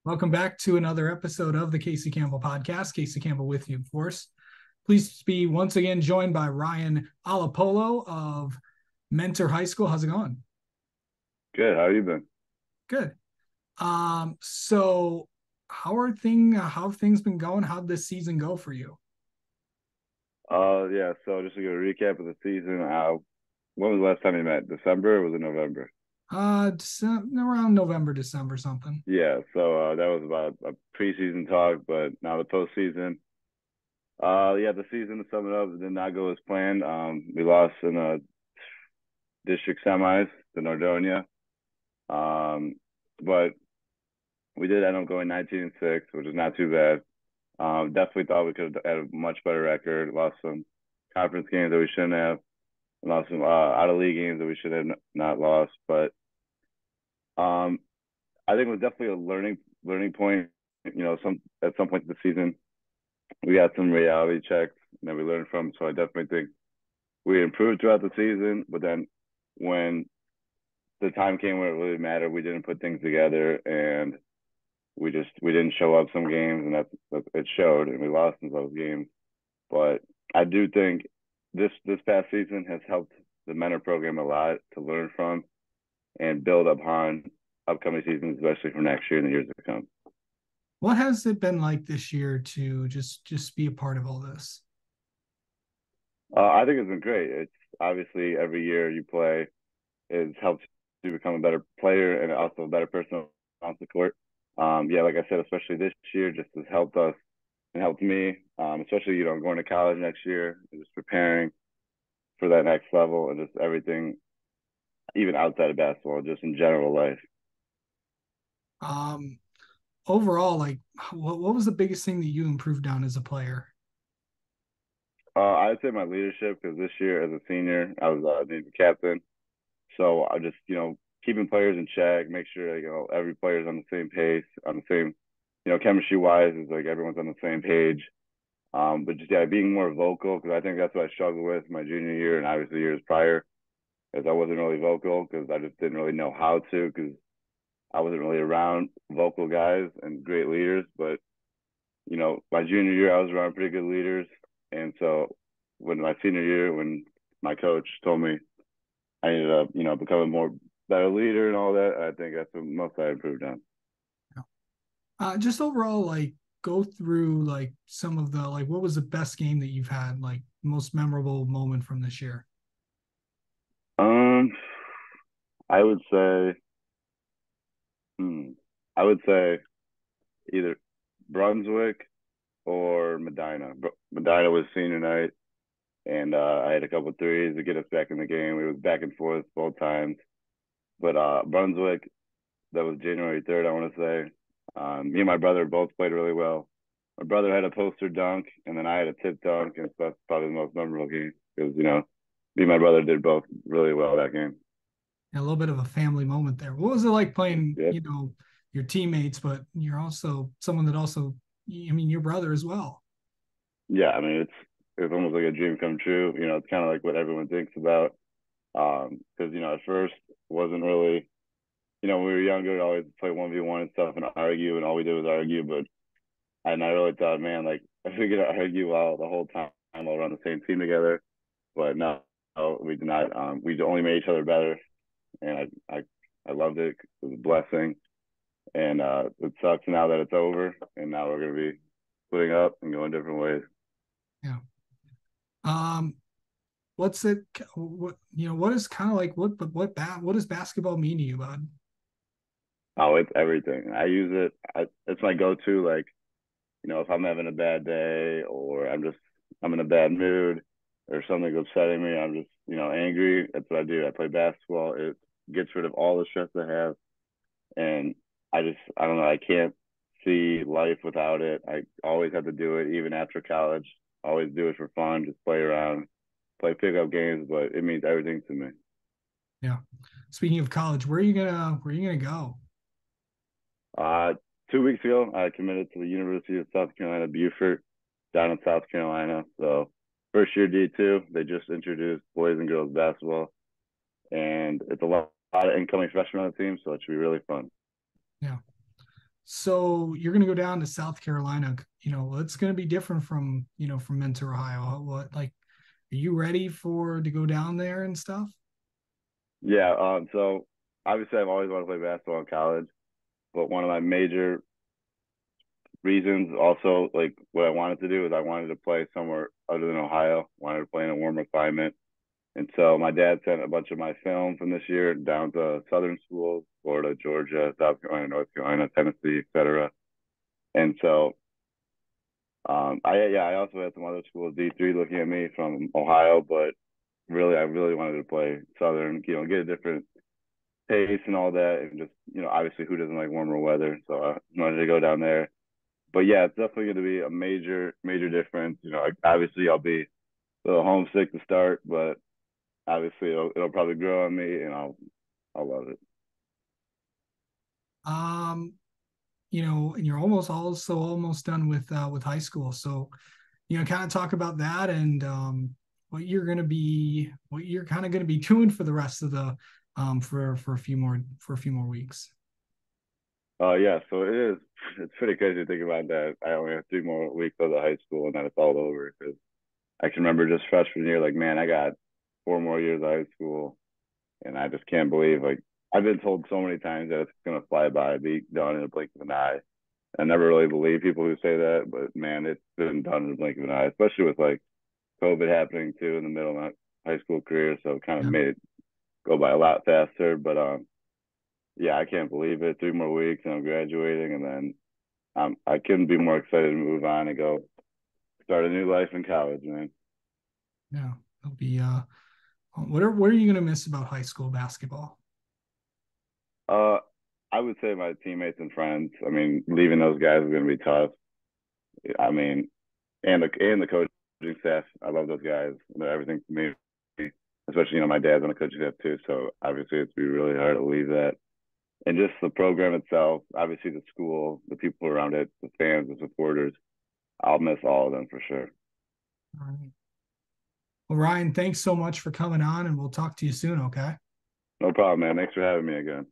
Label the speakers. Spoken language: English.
Speaker 1: Welcome back to another episode of the Casey Campbell podcast. Casey Campbell with you, of course. Pleased to be once again joined by Ryan Ioppolo of Mentor High School. How's it going?
Speaker 2: Good. How you been?
Speaker 1: Good. So how have things been going? How'd this season go for you?
Speaker 2: Yeah. So just to give a recap of the season, when was the last time you met? December or was it November?
Speaker 1: Around November, December, something.
Speaker 2: Yeah. So that was about a preseason talk, but now the postseason. Yeah, the season to sum it up did not go as planned. We lost in the district semis to Nordonia. Um, but we did end up going 19-6, which is not too bad. Definitely thought we could have had a much better record. Lost some conference games that we shouldn't have. Lost some out of league games that we should have not lost. But I think it was definitely a learning point. Some at some point in the season, we had some reality checks that we learned from. So I definitely think we improved throughout the season. But then when the time came where it really mattered, we didn't put things together, and we didn't show up some games, and that it showed, and we lost in those games. But I do think this past season has helped the mentor program a lot to learn from and build upon upcoming seasons, especially for next year and the years to come.
Speaker 1: What has it been like this year to just be a part of all this?
Speaker 2: I think it's been great. It's obviously every year you play, it helps you become a better player and also a better person on the court. Yeah, like I said, especially this year, just has helped us and helped me, especially going to college next year and just preparing for that next level and just everything, even outside of basketball, just in general life.
Speaker 1: Um, Overall, like what was the biggest thing that you improved on as a player?
Speaker 2: I'd say my leadership because this year as a senior, I was named captain. So I just, keeping players in check, make sure every player's on the same pace, on the same, chemistry wise is like everyone's on the same page. But just yeah, being more vocal because I think that's what I struggled with my junior year and obviously years prior, is I wasn't really vocal because I just didn't really know how to because I wasn't really around vocal guys and great leaders. But my junior year I was around pretty good leaders, and so when my senior year, when my coach told me I ended up, becoming more better leader and all that. I think that's what most I improved on.
Speaker 1: Just overall, like go through like some of the like what was the best game that you've had, like most memorable moment from this year?
Speaker 2: Um, I would say, hmm, I would say either Brunswick or Medina. Medina was senior night, and I had a couple of threes to get us back in the game. We was back and forth both times, but Brunswick, that was January 3rd, I want to say. Me and my brother both played really well. My brother had a poster dunk, and then I had a tip dunk, and that's probably the most memorable game because me and my brother did both really well that game.
Speaker 1: A little bit of a family moment there. What was it like playing,
Speaker 2: Yep.
Speaker 1: your teammates, but you're also someone that also, I mean, your brother as well.
Speaker 2: Yeah, I mean it's almost like a dream come true. It's kind of like what everyone thinks about. Because at first wasn't really, when we were younger, we'd always play 1v1 and stuff and argue, and all we did was argue. But I really thought, man, like if we could argue while the whole time while we're on the same team together. But no, we did not. We only made each other better, and I loved it. It was a blessing, and it sucks now that it's over, and now we're gonna be splitting up and going different ways.
Speaker 1: Yeah. Um, what's it? What is kind of like what does basketball mean to you, bud?
Speaker 2: Oh, it's everything. I use it. It's my go-to. Like, if I'm having a bad day or I'm in a bad mood or something's upsetting me, I'm just angry. That's what I do. I play basketball. It gets rid of all the stress I have, and I don't know. I can't see life without it. I always have to do it, even after college. Always do it for fun, just play around, play pickup games, but it means everything to me.
Speaker 1: Yeah. Speaking of college, where are you gonna go?
Speaker 2: Uh, 2 weeks ago, I committed to the University of South Carolina, Beaufort, down in South Carolina. So, first year D2, they just introduced boys and girls basketball, and it's a lot of incoming freshmen on the team, so it should be really fun.
Speaker 1: Yeah. So you're going to go down to South Carolina. It's going to be different from from Mentor, Ohio. What like, are you ready for to go down there and stuff?
Speaker 2: Yeah. So obviously, I've always wanted to play basketball in college, but one of my major reasons, also like what I wanted to do, is I wanted to play somewhere other than Ohio. Wanted to play in a warmer climate. And so my dad sent a bunch of my film from this year down to southern schools, Florida, Georgia, South Carolina, North Carolina, Tennessee, etc. And so I also had some other schools D3 looking at me from Ohio, but really I really wanted to play southern, get a different pace and all that, and just obviously who doesn't like warmer weather? So I wanted to go down there. But yeah, it's definitely going to be a major difference. Obviously I'll be a little homesick to start, but obviously it'll probably grow on me, and I'll love it.
Speaker 1: Um, and you're almost done with high school. So, kind of talk about that and what you're kind of going to be doing for the rest of the for a few more weeks.
Speaker 2: Yeah, so it's pretty crazy to think about that. I only have 3 more weeks of the high school, and then it's all over. Because I can remember just freshman year, like, man, I got 4 more years of high school, and I just can't believe, like, I've been told so many times that it's gonna fly by, be done in a blink of an eye. I never really believe people who say that, but man, it's been done in a blink of an eye, especially with like COVID happening too in the middle of my high school career. So it kind of
Speaker 1: Yeah.
Speaker 2: made it go by a lot faster. But yeah, I can't believe it. 3 more weeks and I'm graduating, and then I couldn't be more excited to move on and go start a new life in college, man.
Speaker 1: Yeah. It'll be what are you going to miss about high school basketball?
Speaker 2: Uh, I would say my teammates and friends. I mean, leaving those guys is going to be tough. I mean, and the coaching staff. I love those guys. They're everything to me. Especially, my dad's on the coaching staff too. So obviously, it's be really hard to leave that. And just the program itself, obviously the school, the people around it, the fans, the supporters. I'll miss all of them for sure.
Speaker 1: All right. Well, Ryan, thanks so much for coming on, and we'll talk to you soon. Okay.
Speaker 2: No problem, man. Thanks for having me again.